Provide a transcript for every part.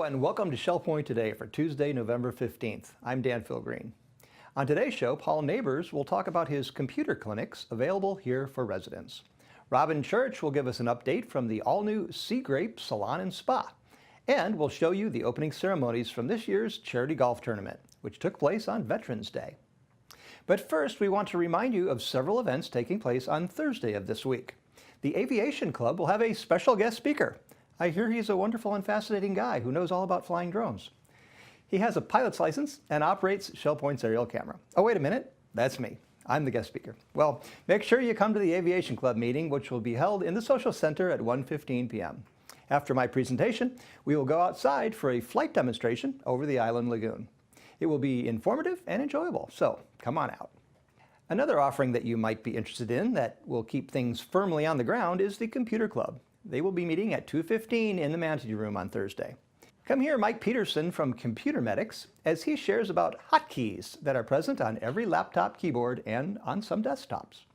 and welcome to Shell Point Today for Tuesday, November 15th. I'm Dan Philgreen. On today's show, Paul Neighbors will talk about his computer clinics available here for residents. Robyn Church will give us an update from the all-new Seagrape Salon and Spa. And we'll show you the opening ceremonies from this year's charity golf tournament, which took place on Veterans Day. But first, we want to remind you of several events taking place on Thursday of this week. The Aviation Club will have a special guest speaker. I hear he's a wonderful and fascinating guy who knows all about flying drones. He has a pilot's license and operates Shell Point's aerial camera. Oh, wait a minute, that's me. I'm the guest speaker. Well, make sure you come to the Aviation Club meeting, which will be held in the Social Center at 1:15 p.m. After my presentation, we will go outside for a flight demonstration over the island lagoon. It will be informative and enjoyable, so come on out. Another offering that you might be interested in that will keep things firmly on the ground is the Computer Club. They will be meeting at 2:15 in the Manatee Room on Thursday. Come hear Mike Peterson from Computer Medics as he shares about hotkeys that are present on every laptop keyboard and on some desktops.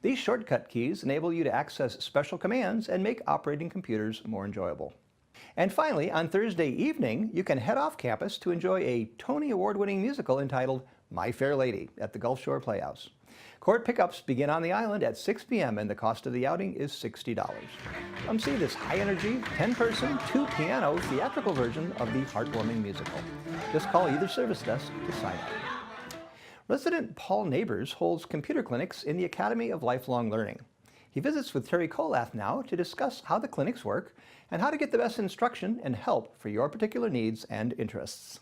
These shortcut keys enable you to access special commands and make operating computers more enjoyable. And finally, on Thursday evening, you can head off campus to enjoy a Tony Award-winning musical entitled My Fair Lady at the Gulf Shore Playhouse. Court pickups begin on the island at 6 p.m. and the cost of the outing is $60. Come see this high-energy, 10-person, 2-piano theatrical version of the heartwarming musical. Just call either service desk to sign up. Resident Paul Neighbors holds computer clinics in the Academy of Lifelong Learning. He visits with Teri Kollath now to discuss how the clinics work and how to get the best instruction and help for your particular needs and interests.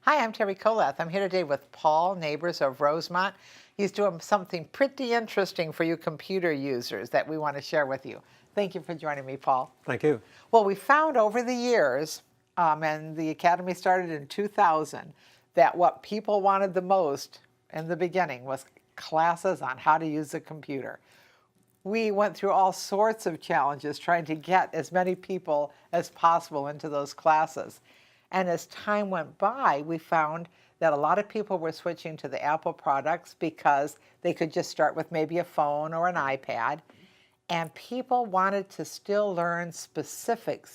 Hi, I'm Teri Kollath. I'm here today with Paul Neighbors of Rosemont. He's doing something pretty interesting for you computer users that we want to share with you. Thank you for joining me, Paul. Thank you. Well, we found over the years, and the Academy started in 2000, that what people wanted the most in the beginning was classes on how to use a computer. We went through all sorts of challenges trying to get as many people as possible into those classes. And as time went by, we found that a lot of people were switching to the Apple products because they could just start with maybe a phone or an iPad. And people wanted to still learn specific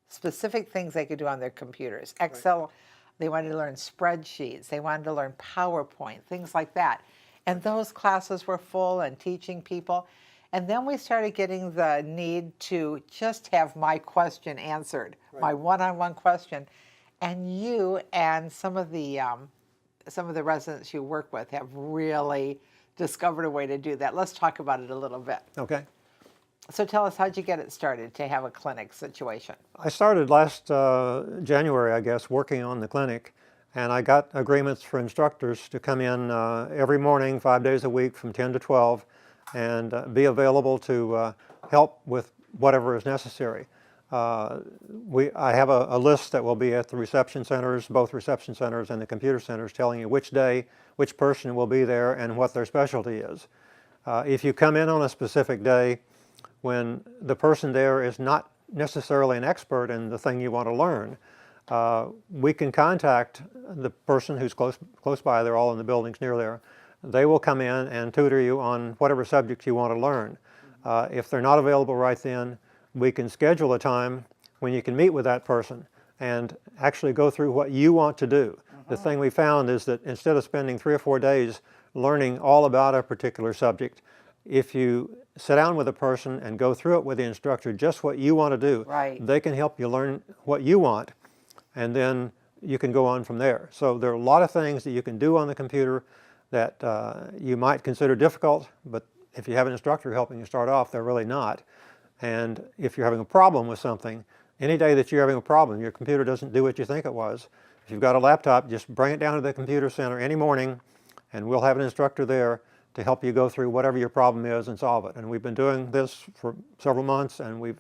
things they could do on their computers. Excel, they wanted to learn spreadsheets, they wanted to learn PowerPoint, things like that. And those classes were full and teaching people. And then we started getting the need to just have my question answered, my one-on-one question. And you and some of the residents you work with have really discovered a way to do that. Let's talk about it a little bit. Okay. So tell us, how'd you get it started to have a clinic situation? I started last January, I guess, working on the clinic, and I got agreements for instructors to come in every morning, 5 days a week from 10 to 12, and be available to help with whatever is necessary. I have a list that will be at the reception centers, both reception centers and the computer centers, telling you which day, which person will be there and what their specialty is. If you come in on a specific day when the person there is not necessarily an expert in the thing you want to learn, we can contact the person who's close by. They're all in the buildings near there. They will come in and tutor you on whatever subject you want to learn. If they're not available right then, we can schedule a time when you can meet with that person and actually go through what you want to do. The thing we found is that instead of spending 3 or 4 days learning all about a particular subject, if you sit down with a person and go through it with the instructor, just what you want to do, they can help you learn what you want, and then you can go on from there. So there are a lot of things that you can do on the computer that you might consider difficult, but if you have an instructor helping you start off, they're really not. And if you're having a problem with something, any day that you're having a problem, your computer doesn't do what you think it was, if you've got a laptop, just bring it down to the computer center any morning, and we'll have an instructor there to help you go through whatever your problem is and solve it. And we've been doing this for several months, and we've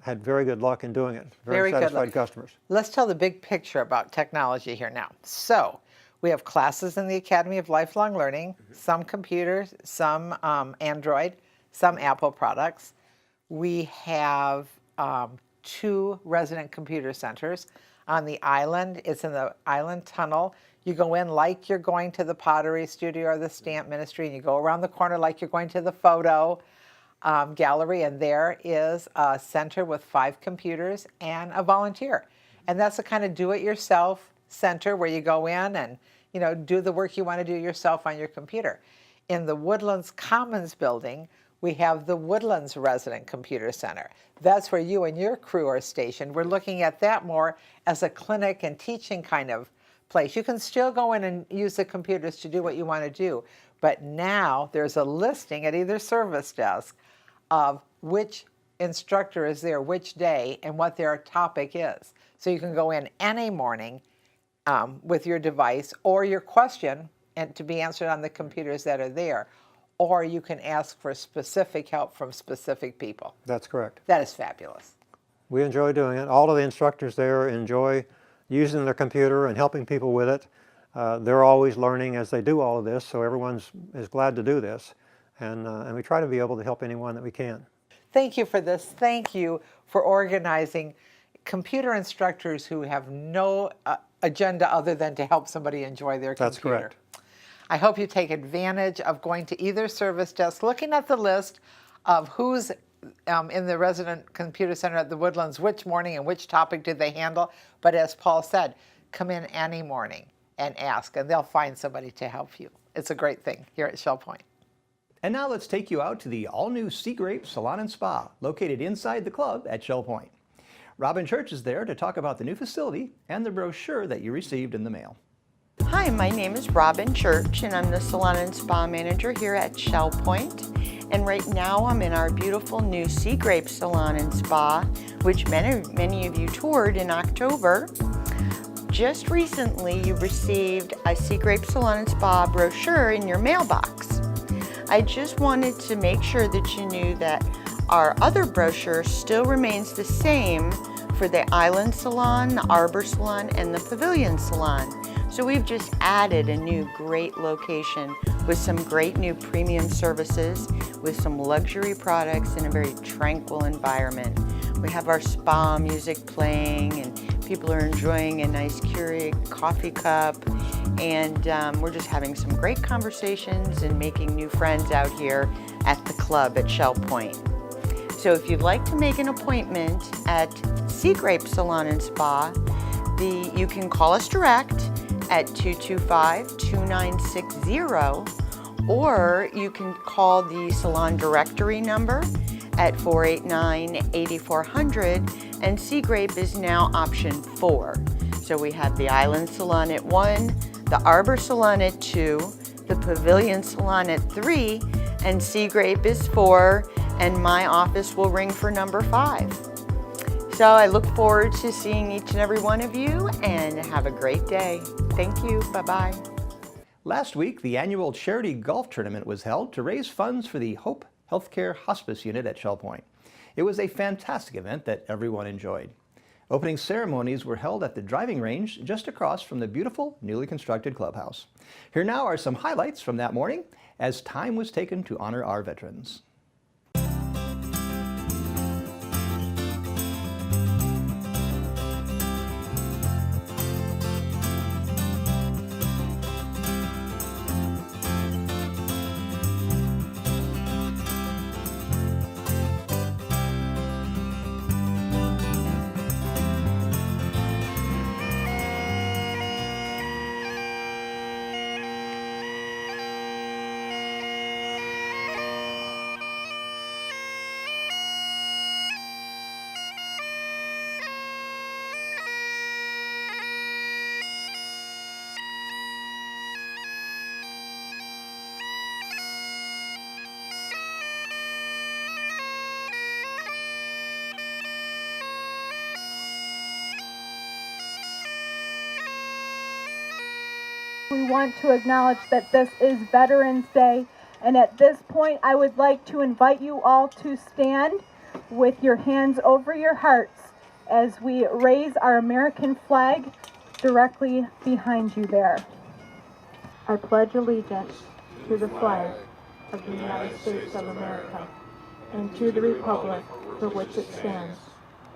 had very good luck in doing it. Very satisfied customers. Let's tell the big picture about technology here now. So we have classes in the Academy of Lifelong Learning, some computers, some Android, some Apple products. We have 2 resident computer centers on the island. It's in the island tunnel. You go in like you're going to the pottery studio or the stamp ministry, and you go around the corner like you're going to the photo gallery, and there is a center with 5 computers and a volunteer. And that's a kind of do-it-yourself center where you go in and, do the work you want to do yourself on your computer. In the Woodlands Commons building, we have the Woodlands Resident Computer Center. That's where you and your crew are stationed. We're looking at that more as a clinic and teaching kind of place. You can still go in and use the computers to do what you want to do, but now there's a listing at either service desk of which instructor is there which day and what their topic is. So you can go in any morning with your device or your question and to be answered on the computers that are there, or you can ask for specific help from specific people. That's correct. That is fabulous. We enjoy doing it. All of the instructors there enjoy using their computer and helping people with it. They're always learning as they do all of this, so everyone is glad to do this. And we try to be able to help anyone that we can. Thank you for this. Thank you for organizing computer instructors who have no agenda other than to help somebody enjoy their computer. That's correct. I hope you take advantage of going to either service desk, looking at the list of who's in the Resident Computer Center at the Woodlands, which morning and which topic do they handle. But as Paul said, come in any morning and ask, and they'll find somebody to help you. It's a great thing here at Shell Point. And now let's take you out to the all-new Seagrape Salon and Spa, located inside the club at Shell Point. Robyn Church is there to talk about the new facility and the brochure that you received in the mail. Hi, my name is Robyn Church, and I'm the Salon and Spa Manager here at Shell Point. And right now I'm in our beautiful new Seagrape Salon and Spa, which many of you toured in October. Just recently you received a Seagrape Salon and Spa brochure in your mailbox. I just wanted to make sure that you knew that our other brochure still remains the same for the Island Salon, the Arbor Salon, and the Pavilion Salon. So we've just added a new great location with some great new premium services, with some luxury products in a very tranquil environment. We have our spa music playing and people are enjoying a nice Keurig coffee cup, and we're just having some great conversations and making new friends out here at the club at Shell Point. So if you'd like to make an appointment at Seagrape Salon and Spa, you can call us direct at 225-2960, or you can call the salon directory number at 489-8400, and Seagrape is now option 4. So we have the Island Salon at 1, the Arbor Salon at 2, the Pavilion Salon at 3, and Seagrape is 4, and my office will ring for number 5. So I look forward to seeing each and every one of you, and have a great day. Thank you. Bye-bye. Last week, the annual charity golf tournament was held to raise funds for the Hope Healthcare Hospice Unit at Shell Point. It was a fantastic event that everyone enjoyed. Opening ceremonies were held at the driving range just across from the beautiful, newly constructed clubhouse. Here now are some highlights from that morning as time was taken to honor our veterans. We want to acknowledge that this is Veterans Day, and at this point I would like to invite you all to stand with your hands over your hearts as we raise our American flag directly behind you there. I pledge allegiance to the flag of the United States of America and to the republic for which it stands,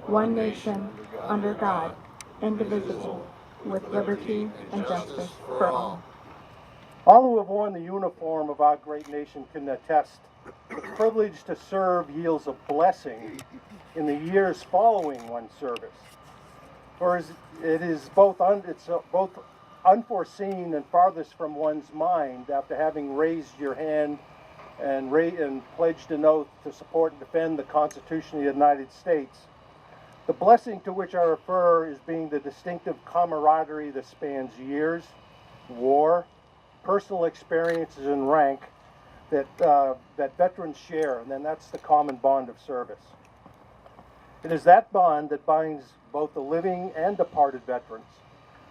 one nation, under God, indivisible, with liberty and justice for all. All who have worn the uniform of our great nation can attest the privilege to serve yields a blessing in the years following one's service. For it is both both unforeseen and farthest from one's mind after having raised your hand and pledged an oath to support and defend the Constitution of the United States. The blessing to which I refer is being the distinctive camaraderie that spans years, war, personal experiences, and rank that veterans share, and then that's the common bond of service. It is that bond that binds both the living and departed veterans,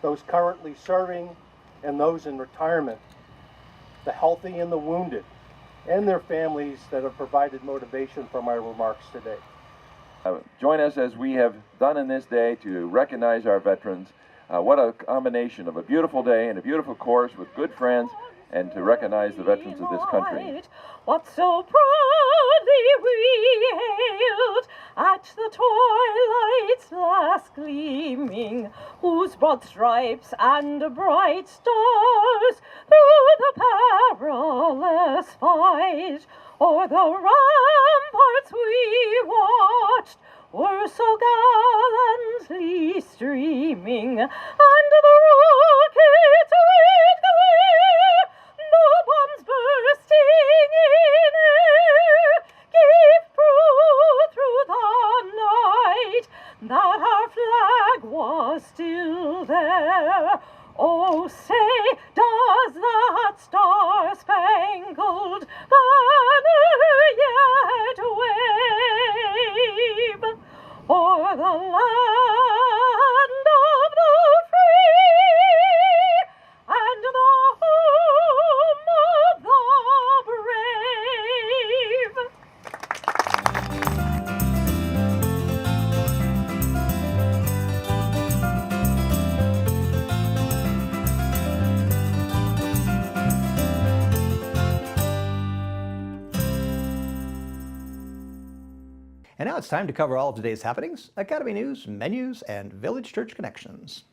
those currently serving and those in retirement, the healthy and the wounded, and their families that have provided motivation for my remarks today. Join us as we have done in this day to recognize our veterans. What a combination of a beautiful day and a beautiful course with good friends, and to recognize the veterans of this country. What so proudly we hailed at the twilight's last gleaming, whose broad stripes and bright stars through the perilous fight o'er the ramparts we watched were so gallantly streaming, and the rockets' red glare, the bombs bursting in air, gave proof through the night that our flag was still there. Oh, say, does that star-spangled banner yet wave o'er the land of the free and the home of the brave? And now it's time to cover all of today's happenings, Academy news, menus, and Village Church connections.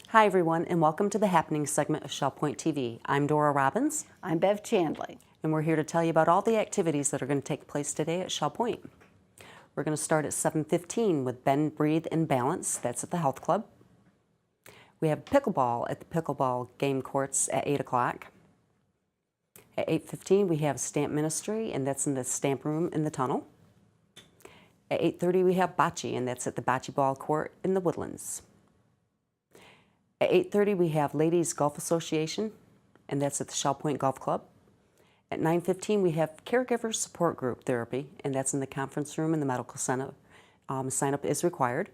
Hi everyone, and welcome to the Happenings segment of Shell Point TV. I'm Dora Robbins. I'm Bev Chandley. And we're here to tell you about all the activities that are going to take place today at Shell Point. We're going to start at 7:15 with Bend, Breathe, and Balance. That's at the Health Club. We have pickleball at the pickleball game courts at 8 o'clock. At 8:15 we have Stamp Ministry, and that's in the stamp room in the tunnel. At 8:30 we have bocce, and that's at the bocce ball court in the Woodlands. At 8:30 we have Ladies Golf Association, and that's at the Shell Point Golf Club. At 9:15 we have Caregiver Support Group Therapy, and that's in the conference room in the Medical Center. Sign up is required.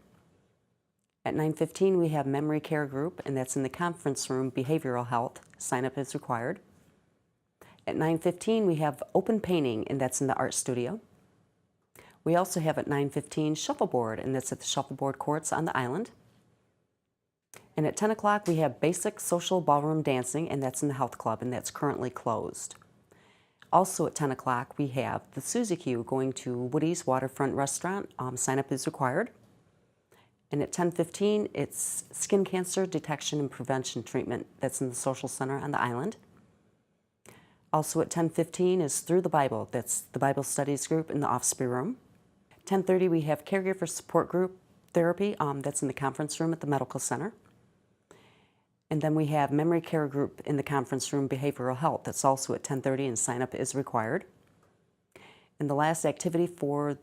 At 9:15 we have Memory Care Group, and that's in the conference room Behavioral Health. Sign up is required. At 9:15 we have Open Painting, and that's in the Art Studio. We also have at 9:15 Shuffleboard, and that's at the Shuffleboard Courts on the island. And at 10 o'clock we have Basic Social Ballroom Dancing, and that's in the Health Club, and that's currently closed. Also at 10 o'clock we have the Suzy Q going to Woody's Waterfront Restaurant. Sign up is required. And at 10:15 it's Skin Cancer Detection and Prevention Treatment. That's in the Social Center on the island. Also at 10:15 is Through the Bible. That's the Bible Studies group in the Offspring Room. 10:30 we have Caregiver Support Group Therapy. That's in the conference room at the Medical Center. And then we have Memory Care Group in the conference room Behavioral Health. That's also at 10:30, and sign up is required. And the last activity for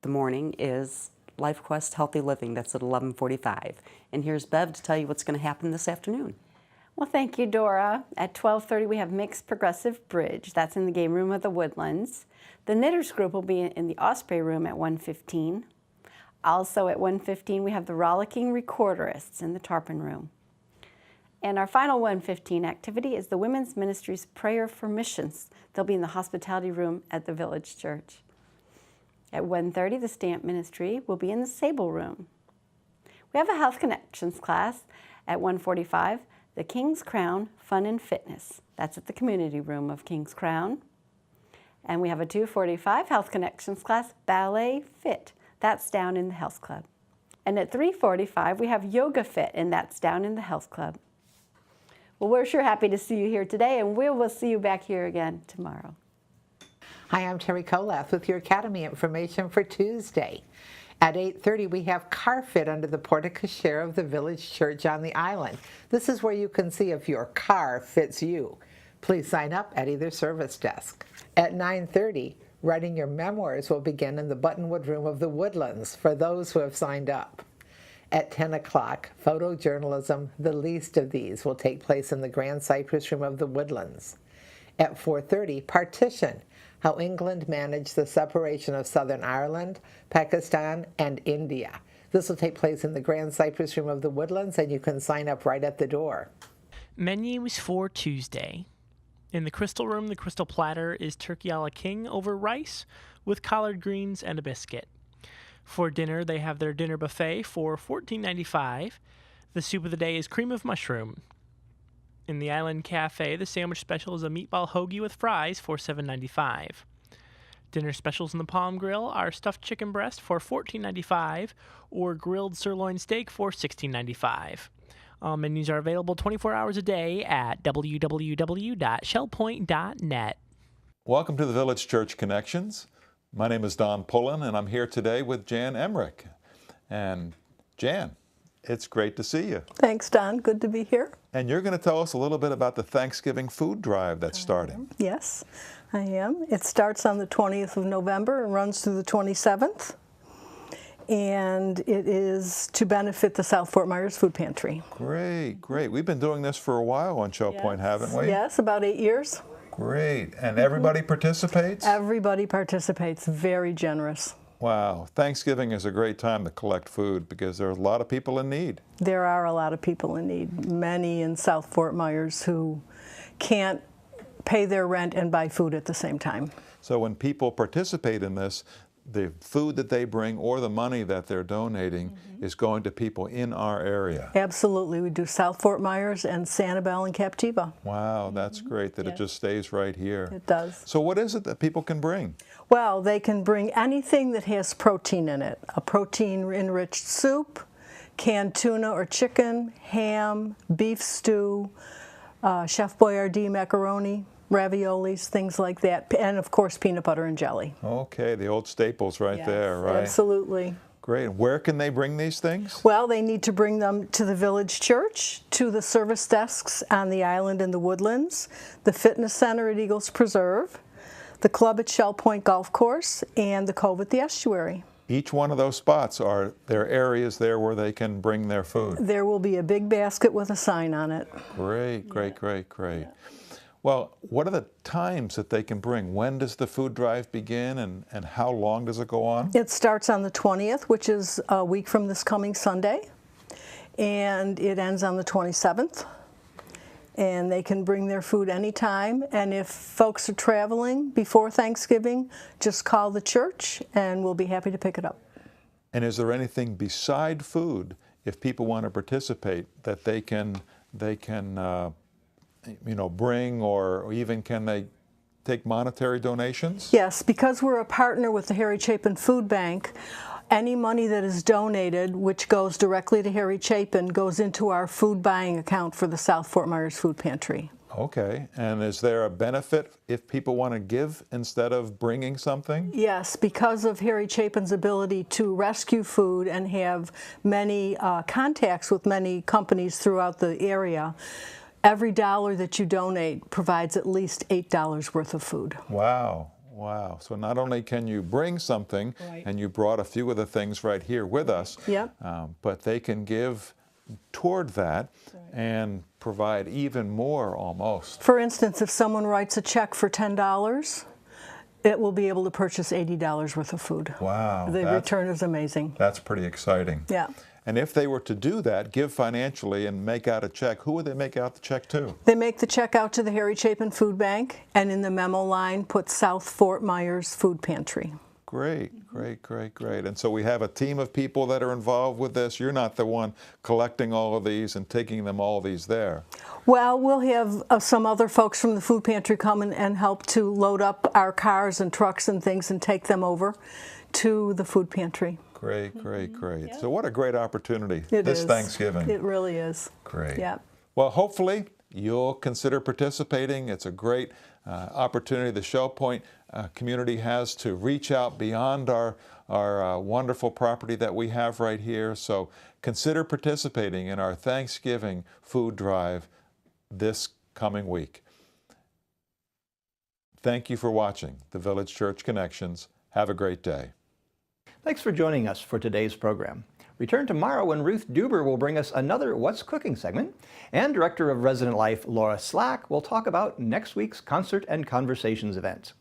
the morning is Life Quest Healthy Living. That's at 11:45. And here's Bev to tell you what's going to happen this afternoon. Well, thank you, Dora. At 12:30 we have Mixed Progressive Bridge. That's in the game room of the Woodlands. The Knitters Group will be in the Osprey Room at 1:15. Also at 1:15 we have the Rollicking Recorderists in the Tarpon Room. And our final 1:15 activity is the Women's Ministry's Prayer for Missions. They'll be in the Hospitality Room at the Village Church. At 1:30 the Stamp Ministry will be in the Sable Room. We have a Health Connections class at 1:45. The King's Crown Fun and Fitness. That's at the Community Room of King's Crown. And we have a 2:45 Health Connections class, Ballet Fit. That's down in the Health Club. And at 3:45 we have Yoga Fit, and that's down in the Health Club. Well, we're sure happy to see you here today, and we will see you back here again tomorrow. Hi, I'm Teri Kollath with your Academy information for Tuesday. At 8:30, we have car fit under the porte-cochere of the village church on the island. This is where you can see if your car fits you. Please sign up at either service desk. At 9:30, writing your memoirs will begin in the Buttonwood Room of the Woodlands for those who have signed up. At 10 o'clock, photojournalism, the least of these, will take place in the Grand Cypress Room of the Woodlands. At 4:30, partition, how England managed the separation of Southern Ireland, Pakistan, and India. This will take place in the Grand Cypress Room of the Woodlands, and you can sign up right at the door. Menus for Tuesday. In the Crystal Room, the Crystal Platter is turkey a la king over rice with collard greens and a biscuit. For dinner, they have their dinner buffet for $14.95. The soup of the day is cream of mushroom. In the Island Cafe, the sandwich special is a meatball hoagie with fries for $7.95. Dinner specials in the Palm Grill are stuffed chicken breast for $14.95 or grilled sirloin steak for $16.95. Menus are available 24 hours a day at www.shellpoint.net. Welcome to the Village Church Connections. My name is Don Pullen, and I'm here today with Jan Emrich. And Jan, it's great to see you. Thanks, Don. Good to be here. And you're going to tell us a little bit about the Thanksgiving food drive that's starting. Yes, I am. It starts on the 20th of November and runs through the 27th. And it is to benefit the South Fort Myers Food Pantry. Great, great. We've been doing this for a while on Shell Point, haven't we? Yes, about 8 years. Great. And everybody participates? Everybody participates. Very generous. Wow. Thanksgiving is a great time to collect food because there are a lot of people in need. There are a lot of people in need. Many in South Fort Myers who can't pay their rent and buy food at the same time. So when people participate in this, the food that they bring or the money that they're donating is going to people in our area. Absolutely. We do South Fort Myers and Sanibel and Captiva. Wow, that's great that it just stays right here. It does. So what is it that people can bring? Well, they can bring anything that has protein in it. A protein-enriched soup, canned tuna or chicken, ham, beef stew, Chef Boyardee macaroni, raviolis, things like that, and of course peanut butter and jelly. Okay, the old staples right there, right? Absolutely. Great. Where can they bring these things? Well, they need to bring them to the village church, to the service desks on the island in the Woodlands, the fitness center at Eagles Preserve, the club at Shell Point Golf Course, and the Cove at the Estuary. Each one of those spots, are there areas there where they can bring their food? There will be a big basket with a sign on it. Great, great, great, great. Well, what are the times that they can bring? When does the food drive begin and how long does it go on? It starts on the 20th, which is a week from this coming Sunday, and it ends on the 27th. And they can bring their food anytime, and if folks are traveling before Thanksgiving, just call the church and we'll be happy to pick it up. And is there anything beside food, if people want to participate, that they can bring, or even can they take monetary donations? Yes, because we're a partner with the Harry Chapin Food Bank, any money that is donated, which goes directly to Harry Chapin, goes into our food buying account for the South Fort Myers Food Pantry. Okay, and is there a benefit if people want to give instead of bringing something? Yes, because of Harry Chapin's ability to rescue food and have many contacts with many companies throughout the area, every dollar that you donate provides at least $8 worth of food. Wow. Wow. So not only can you bring something, and you brought a few of the things right here with us, but they can give toward that and provide even more almost. For instance, if someone writes a check for $10, it will be able to purchase $80 worth of food. Wow. The return is amazing. That's pretty exciting. Yeah. And if they were to do that, give financially and make out a check, who would they make out the check to? They make the check out to the Harry Chapin Food Bank, and in the memo line put South Fort Myers Food Pantry. Great, great, great, great. And so we have a team of people that are involved with this. You're not the one collecting all of these and taking them all these there. Well, we'll have some other folks from the food pantry come and help to load up our cars and trucks and things and take them over to the food pantry. Great, great, great. Yeah. So what a great opportunity It this is. Thanksgiving. It really is. Great. Yeah. Well, hopefully you'll consider participating. It's a great opportunity the Shell Point community has to reach out beyond our wonderful property that we have right here. So consider participating in our Thanksgiving food drive this coming week. Thank you for watching the Village Church Connections. Have a great day. Thanks for joining us for today's program. Return tomorrow when Ruth Duber will bring us another What's Cooking segment, and Director of Resident Life Laura Slack will talk about next week's Concert and Conversations event.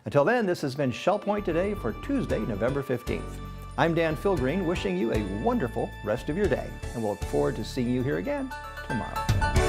Until then, this has been Shell Point Today for Tuesday, November 15th. I'm Dan Philgreen, wishing you a wonderful rest of your day, and we'll look forward to seeing you here again tomorrow.